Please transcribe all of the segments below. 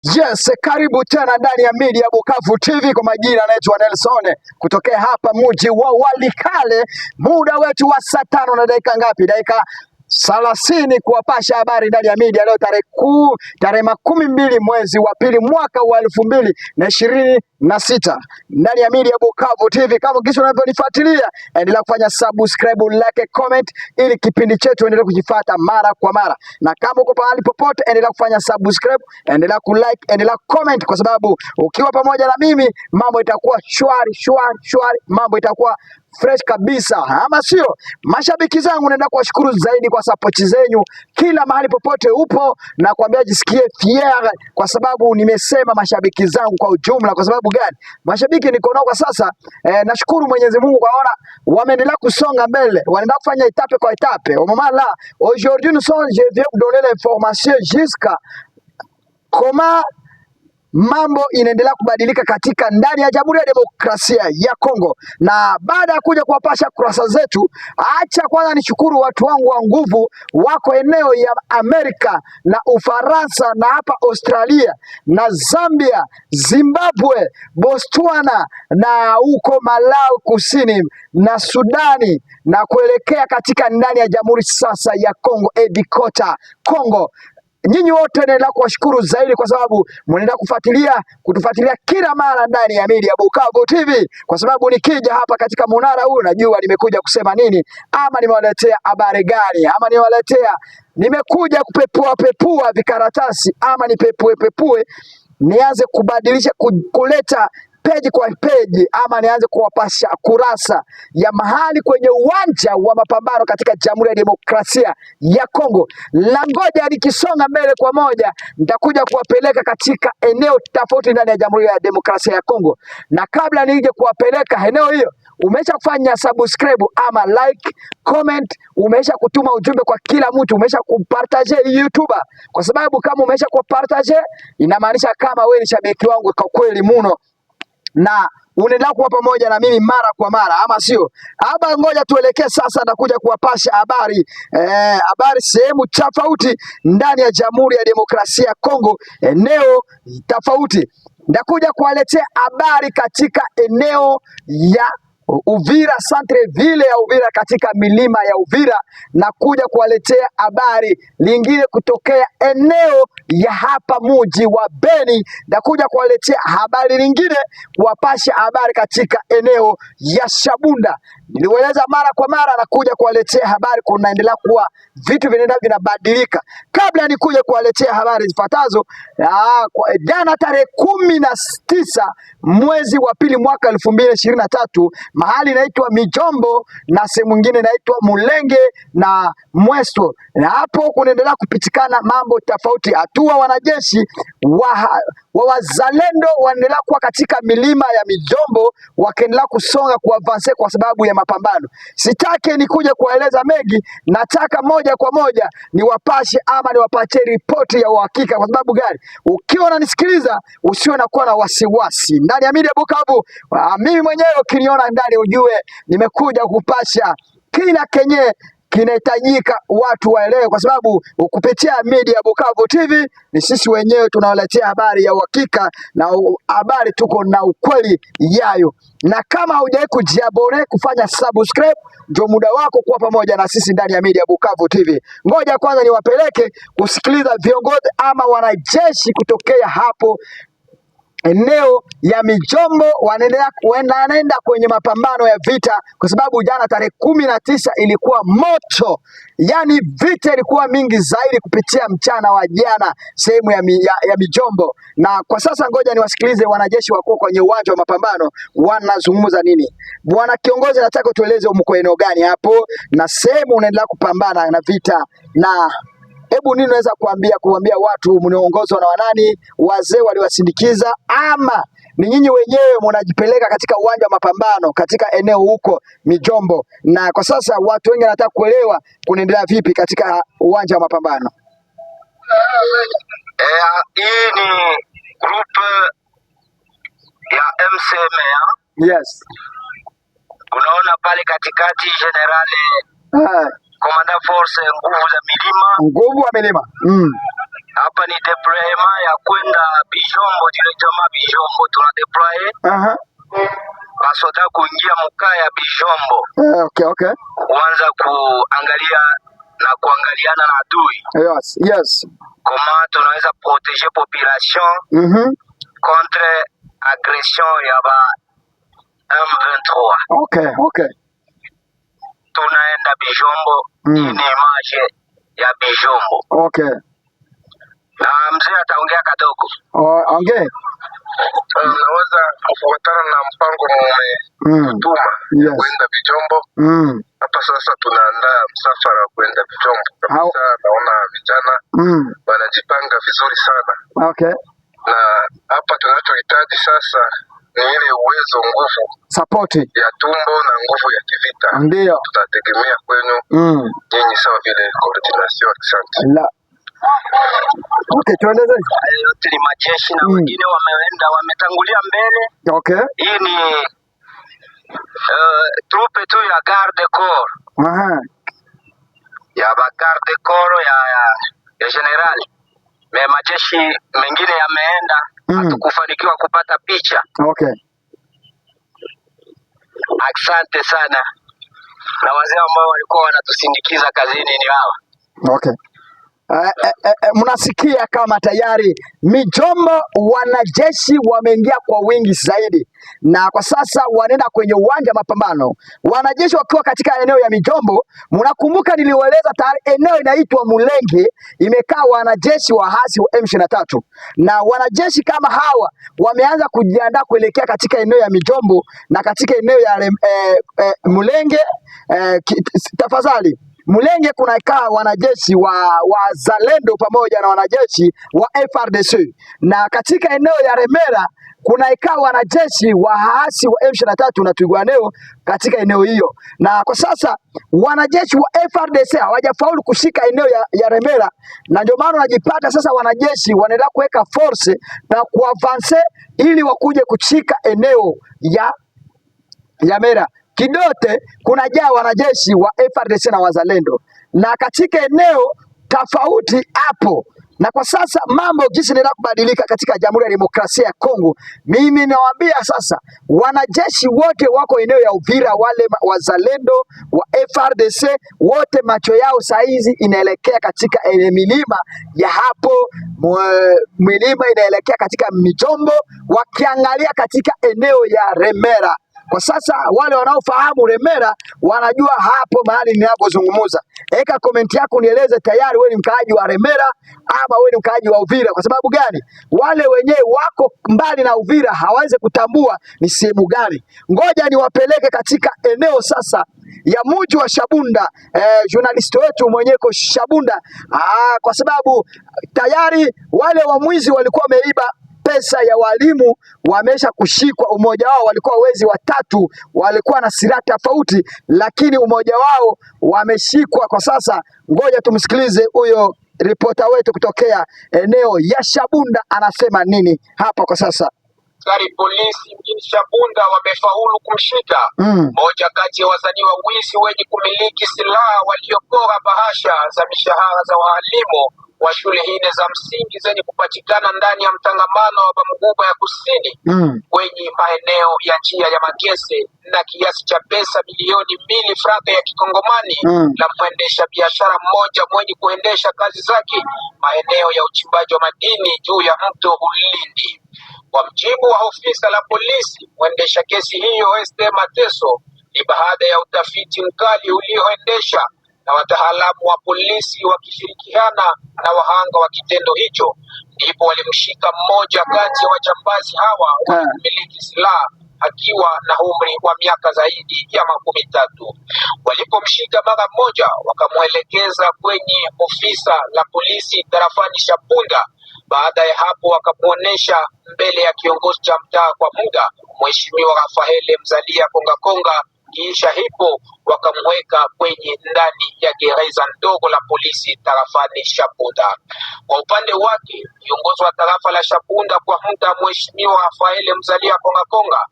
Yes, karibu tena ndani ya Media Bukavu TV. Kwa majina anaitwa Nelson kutokea hapa mji wa Walikale. Muda wetu wa saa 5 na dakika ngapi? Dakika 30 kuwapasha habari ndani ya media leo tarehe 12 mwezi wa pili mwaka wa 2026 ndani ya Media Bukavu TV. Kama kisha unavyonifuatilia, endelea kufanya subscribe, like, comment ili kipindi chetu endelee kujifuata mara kwa mara. Na kama uko pahali popote, endelea kufanya subscribe, endelea kulike, endelea comment, kwa sababu ukiwa pamoja na mimi mambo itakuwa shwari, mambo itakuwa fresh kabisa, ama sio? Mashabiki zangu, naenda kuwashukuru zaidi kwa support zenyu kila mahali popote upo, na kuambia jisikie fier kwa sababu nimesema mashabiki zangu kwa ujumla. Kwa sababu gani? Mashabiki niko nao kwa sasa. Nashukuru Mwenyezi Mungu kwaona wameendelea kusonga mbele, wanaenda kufanya etape kwa etape. Au moment là, aujourd'hui nous sommes, je viens vous donner l'information jusqu'à comment mambo inaendelea kubadilika katika ndani ya Jamhuri ya Demokrasia ya Kongo. Na baada ya kuja kuwapasha kurasa zetu, acha kwanza nishukuru watu wangu wa nguvu wako eneo ya Amerika na Ufaransa na hapa Australia na Zambia, Zimbabwe, Botswana na huko Malawi Kusini na Sudani na kuelekea katika ndani ya Jamhuri sasa ya Kongo, Edikota Kongo. Nyinyi wote naendelea kuwashukuru zaidi kwa sababu mnaendelea kutufuatilia kila mara ndani ya Media Bukavu TV, kwa sababu nikija hapa katika munara huu najua nimekuja kusema nini, ama nimewaletea habari gani, ama nimekuja kupepua vikaratasi, ama nipepue nianze kubadilisha kuleta peji kwa peji, ama nianze kuwapasha kurasa ya mahali kwenye uwanja wa mapambano katika Jamhuri ya Demokrasia ya Kongo. La ngoja nikisonga mbele kwa moja, nitakuja kuwapeleka katika eneo tofauti ndani ya Jamhuri ya Demokrasia ya Kongo. Na kabla nije kuwapeleka eneo hiyo, umesha kufanya subscribe ama like, comment, umesha kutuma ujumbe kwa kila mtu, umesha kupartage YouTube, kwa sababu kama umesha kupartage inamaanisha kama wewe ni shabiki wangu kwa kweli muno, na unaendelea kuwa pamoja na mimi mara kwa mara, ama sio? Hapa ngoja tuelekee sasa, nakuja kuwapasha habari sehemu tofauti ndani ya Jamhuri ya Demokrasia ya Kongo, eneo tofauti. Ndakuja kuwaletea habari katika eneo ya Uvira, centre ville ya Uvira, katika milima ya Uvira, na kuja kuwaletea habari lingine kutokea eneo ya hapa mji wa Beni, na kuja kuwaletea habari lingine, kuwapasha habari katika eneo ya Shabunda. Nilieleza mara kwa mara na kuja kuwaletea habari, kunaendelea kuwa vitu vinabadilika. Kabla nikuja kuwaletea habari zifuatazo, jana tarehe 19 mwezi wa pili mwaka 2023, mahali inaitwa Mijombo na sehemu nyingine inaitwa Mulenge na Mwesto, na hapo kunaendelea kupitikana mambo tofauti. Hatua wanajeshi wa wazalendo wanaendelea kuwa katika milima ya Mijombo, wakiendelea kusonga kuadvance kwa sababu ya mapambano. Sitaki nikuja kueleza mengi, nataka moja kwa moja niwapashe ama niwapatie ripoti ya uhakika. Kwa sababu gani? Ukiwa unanisikiliza usiwe na kuwa na wasiwasi ndani ya Media Bukavu. Mimi mwenyewe ukiniona ndani ujue nimekuja kupasha kila kenye kinahitajika watu waelewe, kwa sababu kupitia Media Bukavu TV ni sisi wenyewe tunawaletea habari ya uhakika, na habari tuko na ukweli yayo. Na kama haujawahi kujiabone kufanya subscribe, ndio muda wako kuwa pamoja na sisi ndani ya Media Bukavu TV. Ngoja kwanza niwapeleke kusikiliza viongozi ama wanajeshi kutokea hapo eneo ya Mijombo, wanaenda kwenye mapambano ya vita, kwa sababu jana tarehe 19 ilikuwa moto, yani vita ilikuwa mingi zaidi kupitia mchana wa jana sehemu ya Mijombo. Na kwa sasa ngoja niwasikilize wanajeshi wako kwenye uwanja wa mapambano wanazungumza nini. Bwana kiongozi, nataka tueleze mko eneo gani hapo na sehemu unaendelea kupambana na vita, na hebu nini naweza kuambia watu mnaongozwa na wanani, wazee waliwasindikiza, ama ni nyinyi wenyewe mnajipeleka katika uwanja wa mapambano katika eneo huko Mijombo? Na kwa sasa watu wengi wanataka kuelewa kunaendelea vipi katika uwanja wa mapambano. Hii ni group ya MCMA. Yes. Unaona pale katikati generali Komanda force nguvu wa milima. hapa ni deployement ya kwenda Bijombo, directement Bijombo. Tuna deploy basoda kuingia mkaa ya Bijombo. Okay. Kuanza kuangaliana na adui. Yes. Kama tunaweza proteger population contre agression ya ba M23. Okay. Tunaenda Bijombo. Hii ni image ya Bijombo. Okay. Na mzee ataongea kadogo. Ongea. Naweza kufuatana na mpango mtuma kwenda Bijombo. Hapa sasa tunaandaa msafara kwenda Bijombo. Kabisa naona vijana wanajipanga vizuri sana. Okay. Na hapa tunachohitaji sasa ni ile uwezo, nguvu, support ya tumbo na nguvu ya kivita. Ndio tutategemea kwenu nyinyi sawa vile coordination. Asante. Okay, tuendelee. Yote ni majeshi na wengine wametangulia mbele. Okay. Hii ni trupe tu ya garde corps. Ya ba garde corps ya general. Majeshi mengine yameenda, hatukufanikiwa kupata picha. Okay. Asante sana. Na wazee ambao walikuwa wanatusindikiza kazini ni hawa. Okay. Mnasikia kama tayari Mijombo wanajeshi wameingia kwa wingi zaidi, na kwa sasa wanaenda kwenye uwanja mapambano, wanajeshi wakiwa katika eneo ya Mijombo. Mnakumbuka niliwaeleza tayari eneo inaitwa Mulenge imekaa wanajeshi wa hasi wa M23, na wanajeshi kama hawa wameanza kujiandaa kuelekea katika eneo ya Mijombo na katika eneo ya Mulenge. Tafadhali Mulenge kunakaa wanajeshi wa Zalendo pamoja na wanajeshi wa FRDC, na katika eneo ya Remera kunakaa wanajeshi wa haasi wa M23 na Twirwaneho katika eneo hiyo. Na kwa sasa wanajeshi wa FRDC hawajafaulu kushika eneo ya Remera, na ndio maana unajipata sasa wanajeshi wanaendelea kuweka force na kuavance ili wakuje kushika eneo ya Mera. Kidote kunajaa wanajeshi wa FRDC na wazalendo, na katika eneo tofauti hapo. Na kwa sasa mambo jinsi yanaendelea kubadilika katika Jamhuri ya Demokrasia ya Kongo. Mimi nawaambia sasa wanajeshi wote wako eneo ya Uvira, wale wazalendo wa FRDC wote macho yao saizi inaelekea katika milima ya hapo, milima inaelekea katika Mijombo, wakiangalia katika eneo ya Remera. Kwa sasa wale wanaofahamu Remera wanajua hapo mahali ninapozungumza. Eka komenti yako nieleze tayari wewe ni mkaaji wa Remera ama wewe ni mkaaji wa Uvira. Kwa sababu gani? Wale wenyewe wako mbali na Uvira hawawezi kutambua ni sehemu gani. Ngoja niwapeleke katika eneo sasa ya mji wa Shabunda. Journalist wetu mwenyeko Shabunda. Kwa sababu tayari wale wamwizi walikuwa wameiba pesa ya walimu wamesha kushikwa. Umoja wao walikuwa wezi watatu, walikuwa na silaha tofauti, lakini umoja wao wameshikwa kwa sasa. Ngoja tumsikilize huyo ripota wetu kutokea eneo ya Shabunda anasema nini hapa kwa sasa. Askari polisi mjini Shabunda wamefaulu kumshika mmoja kati ya wazaniwa wizi wenye kumiliki silaha waliopora bahasha za mishahara za walimu wa shule nne za msingi zenye kupatikana ndani ya mtangamano wa Bamuguba ya Kusini kwenye maeneo ya njia ya Magese, na kiasi cha pesa milioni 2 franka ya kikongomani la mwendesha biashara mmoja mwenye kuendesha kazi zake maeneo ya uchimbaji wa madini juu ya mto Ulindi. Kwa mjibu wa ofisa la polisi, mwendesha kesi hiyo Este Mateso, ni baada ya utafiti mkali ulioendesha na wataalamu wa polisi wakishirikiana na wahanga wa kitendo hicho, ndipo walimshika mmoja kati ya wajambazi hawa wa kumiliki silaha akiwa na umri wa miaka zaidi ya 13. Walipomshika mara moja, wakamwelekeza kwenye ofisa la polisi tarafani Shabunda. Baada ya hapo wakamuonesha mbele ya kiongozi cha mtaa kwa muda, Mheshimiwa Rafaele Mzalia Konga Konga. Kisha hipo wakamweka kwenye ndani ya gereza ndogo la polisi tarafani Shabunda. Kwa upande wake, kiongozi wa tarafa la Shabunda kwa muda, Mheshimiwa Rafaele Mzalia Konga Konga,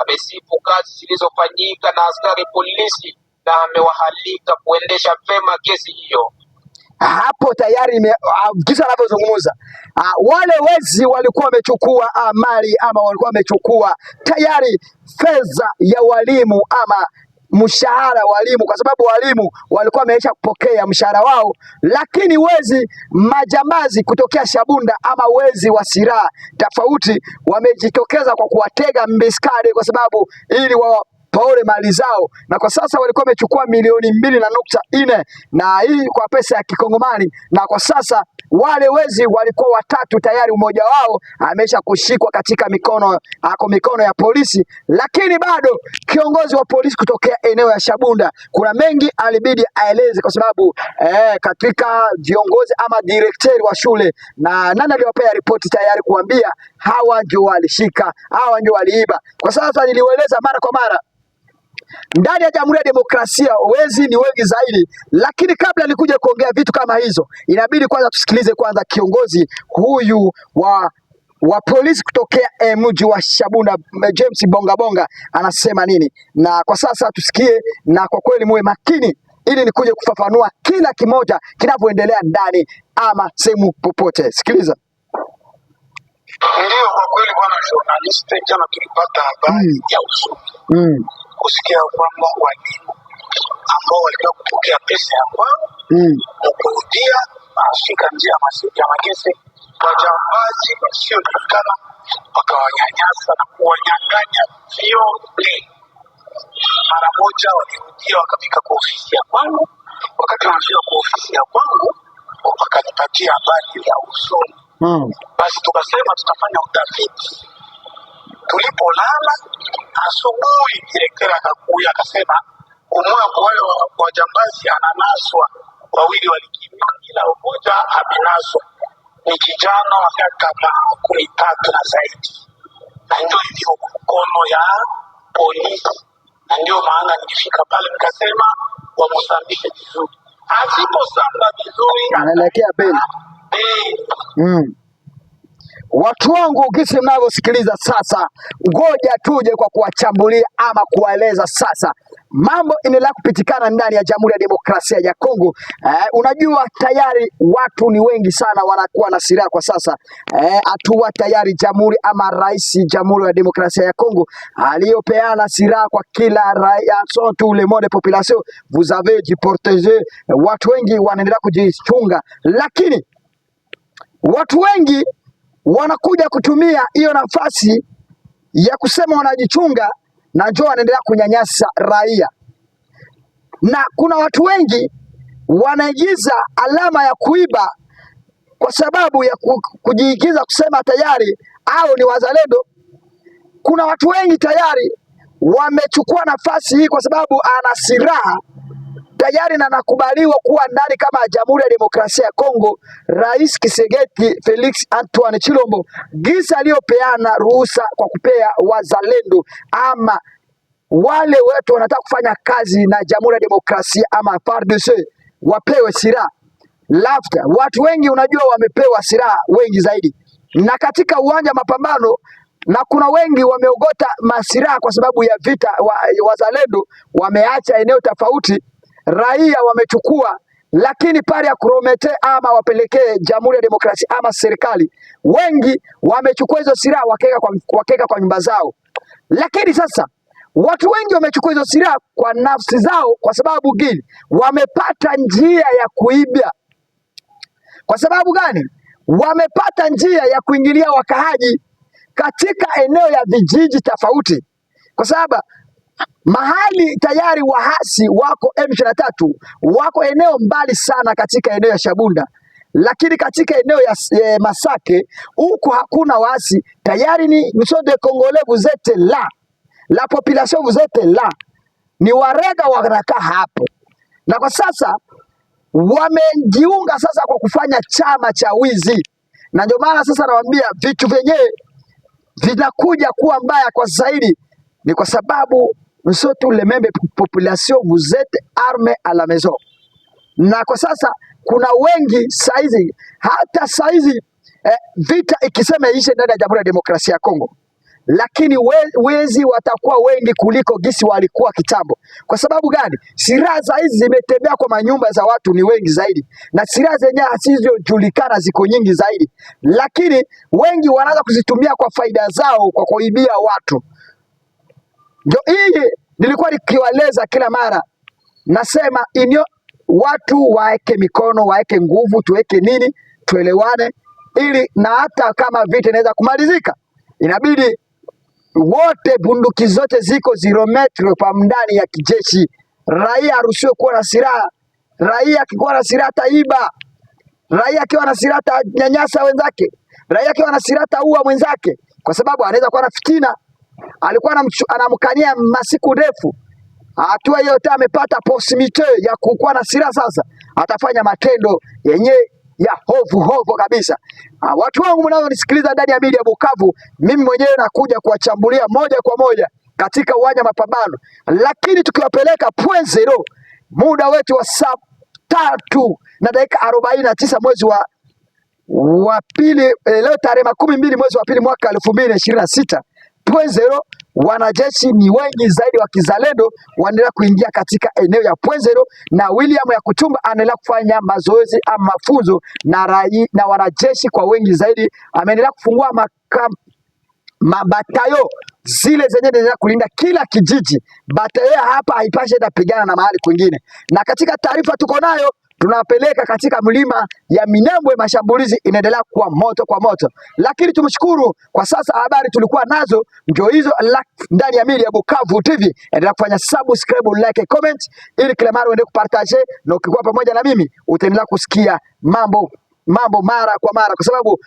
amesifu kazi zilizofanyika na askari polisi na amewahalika kuendesha vema kesi hiyo. hapo tayari kisa anavyozungumza, wale wezi walikuwa wamechukua mali ama walikuwa wamechukua tayari fedha ya walimu ama mshahara walimu, kwa sababu walimu walikuwa wameisha kupokea mshahara wao, lakini wezi majambazi kutokea Shabunda ama wezi wa silaha tofauti wamejitokeza kwa kuwatega mbiskari, kwa sababu ili paole mali zao, na kwa sasa walikuwa wamechukua milioni 2.4 na hii kwa pesa ya Kikongomani, na kwa sasa wale wezi walikuwa watatu tayari, mmoja wao amesha kushikwa katika mikono ya polisi, lakini bado kiongozi wa polisi kutokea eneo ya Shabunda kuna mengi alibidi aeleze, kwa sababu katika viongozi ama direkteri wa shule na nani aliwapea ripoti tayari kuambia hawa ndio walishika, hawa ndio waliiba. Kwa sasa niliwaeleza mara kwa mara, ndani ya Jamhuri ya Demokrasia wezi ni wengi zaidi, lakini kabla nikuja kuongea vitu kama hizo, inabidi kwanza tusikilize kwanza kiongozi huyu wa polisi kutokea mji wa Shabunda, James Bongabonga anasema nini, na kwa sasa tusikie, na kwa kweli muwe makini ili nikuje kufafanua kila kimoja kinavyoendelea ndani ama sehemu popote. Sikiliza. Ndio, kwa kweli bwana journalist, jana tulipata habari ya huzuni kusikia kwamba walimu ambao walikuwa kupokea pesa ya kwao kurudia ashika njia ya magesi, wajambazi wasiojulikana wakawanyanyasa na kuwanyang'anya vyote. Mara moja walirudia wakafika kwa ofisi ya kwangu. Wakati wanafika kwa ofisi ya kwangu wakanipatia habari ya huzuni. Basi tukasema tutafanya utafiti. Tulipolala asubuhi, direkteri akakuja akasema umoja kwa wale wajambazi ananaswa, wawili walikimbia, ila mmoja amenaswa, ni kijana wa miaka 13 na zaidi, na ndio ilivyo mkono ya polisi. Na ndio maana nilifika pale nikasema wamsambishe vizuri, asiposamba vizuri anaelekea beli. Watu wangu, kisi mnavyosikiliza sasa, ngoja tuje kwa kuwachambulia ama kuwaeleza sasa mambo inaendelea kupitikana ndani ya Jamhuri ya Demokrasia ya Kongo. Unajua tayari watu ni wengi sana wanakuwa na silaha kwa sasa. Hatua tayari jamhuri ama rais Jamhuri ya Demokrasia ya Kongo aliyopeana silaha kwa kila raia, tout le monde population, vous avez dû protéger. Watu wengi wanaendelea kujichunga, lakini watu wengi wanakuja kutumia hiyo nafasi ya kusema wanajichunga, na njoo wanaendelea kunyanyasa raia. Na kuna watu wengi wanaigiza alama ya kuiba kwa sababu ya kujiigiza kusema tayari hao ni wazalendo. Kuna watu wengi tayari wamechukua nafasi hii kwa sababu ana silaha tayari na nakubaliwa kuwa ndani kama Jamhuri ya Demokrasia ya Kongo. Rais Kisegeti Felix Antoine Chilombo gisa aliyopeana ruhusa kwa kupea wazalendo ama wale wetu wanataka kufanya kazi na Jamhuri ya Demokrasia ama FARDC wapewe silaha. Lafta watu wengi unajua wamepewa silaha wengi zaidi, na katika uwanja mapambano, na kuna wengi wameogota masilaha kwa sababu ya vita. Wazalendo wameacha eneo tofauti, raia wamechukua, lakini pale ya kuromete ama wapelekee Jamhuri ya Demokrasia ama serikali, wengi wamechukua hizo silaha wakeka kwa nyumba zao. Lakini sasa watu wengi wamechukua hizo silaha kwa nafsi zao. Kwa sababu gani? Wamepata njia ya kuibia. Kwa sababu gani? Wamepata njia ya kuingilia wakaaji katika eneo ya vijiji tofauti, kwa sababu mahali tayari wahasi wako M23 wako eneo mbali sana katika eneo ya Shabunda, lakini katika eneo ya Masake huko hakuna wahasi tayari. Ni Monsieur de Congolais, vous êtes là, la population vous êtes là, ni warega wanakaa hapo. Na kwa sasa wamejiunga sasa kwa kufanya chama cha wizi, na ndio maana sasa nawaambia vitu vyenyewe vinakuja kuwa mbaya kwa zaidi, ni kwa sababu nous sommes tous les mêmes populations, vous êtes armés à la maison. Na kwa sasa kuna wengi saizi, hata saizi vita ikisema ishe ndani ya Jamhuri ya Demokrasia ya Kongo, lakini wezi watakuwa wengi kuliko gisi walikuwa kitambo. Kwa sababu gani? Silaha hizi zimetembea kwa manyumba za watu ni wengi zaidi, na silaha zenyewe zisizojulikana ziko nyingi zaidi, lakini wengi wanaanza kuzitumia kwa faida zao, kwa kuibia watu. Ndio hii nilikuwa nikiwaeleza kila mara, nasema watu waeke mikono, waeke nguvu, tuweke nini, tuelewane, ili na hata kama vita inaweza kumalizika, inabidi wote bunduki zote ziko 0 metri pa ndani ya kijeshi. Raia haruhusiwi kuwa na silaha. Raia akikuwa na silaha taiba, raia akiwa na silaha nyanyasa wenzake, raia akiwa na silaha taua mwenzake, kwa sababu anaweza kuwa na fitina. Alikuwa anamkania masiku ndefu, hatua hiyo tena amepata possibility ya kuwa na silaha. Sasa atafanya matendo yenye ya hovu kabisa. Watu wangu mnaonisikiliza ndani ya media Bukavu, mimi mwenyewe nakuja kuwachambulia moja kwa moja katika uwanja mapambano, lakini tukiwapeleka 0.0 muda wetu wa saa 3:49 mwezi wa pili, leo tarehe 12 mwezi wa pili mwaka 2026. 0.0 wanajeshi ni wengi zaidi wa kizalendo wanaendelea kuingia katika eneo ya 0.0, na William Yakutumba anaendelea kufanya mazoezi ama mafunzo na wanajeshi kwa wengi zaidi. Ameendelea kufungua mabatayo zile zenye zinaendelea kulinda kila kijiji. Batayo hapa haipashe kupigana na mahali kwingine, na katika taarifa tuko nayo tunapeleka katika mlima ya Minembwe, mashambulizi inaendelea kuwa moto kwa moto, lakini tumshukuru kwa sasa habari tulikuwa nazo ndio hizo ndani ya media Bukavu TV. Endelea kufanya subscribe, like, comment ili kila mara uende kupartage, na ukikuwa pamoja na mimi utaendelea kusikia mambo mara kwa mara, kwa sababu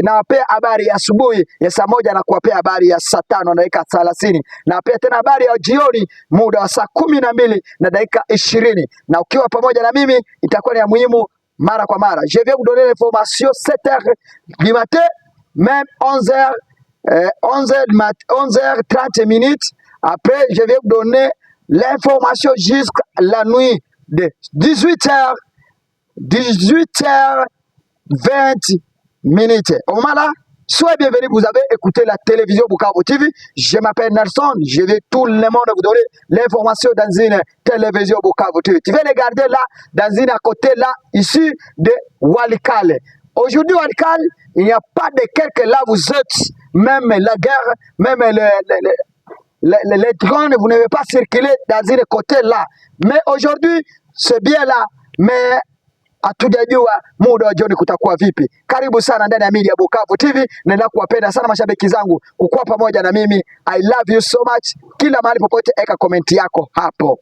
nawapea habari ya asubuhi ya saa 1 na kuwapea habari ya saa 5:30, nawapea tena habari ya jioni muda wa saa 12:20, na ukiwa pamoja na mimi itakuwa ni ya muhimu mara kwa mara. Je vais vous donner l'information 7h du matin, même 11h30 minutes. Après je vais vous donner l'information jusqu'à la nuit de 18h20 minutes. Au moment là, soyez bienvenus, vous avez écouté la télévision Bukavu TV. Je m'appelle Nelson, je vais tout le monde vous donner l'information dans une télévision Bukavu TV. Tu vas regarder là, dans une à côté là, ici de Walikale. Aujourd'hui Walikale, il n'y a pas de quelques là vous êtes, même la guerre, même les drones, vous ne pouvez pas circuler dans une côté là. Mais aujourd'hui, c'est bien là, mais hatujajua muda wa jioni kutakuwa vipi. Karibu sana ndani ya media Bukavu TV. Naendelea kuwapenda sana mashabiki zangu kukuwa pamoja na mimi. I love you so much. Kila mahali popote eka komenti yako hapo.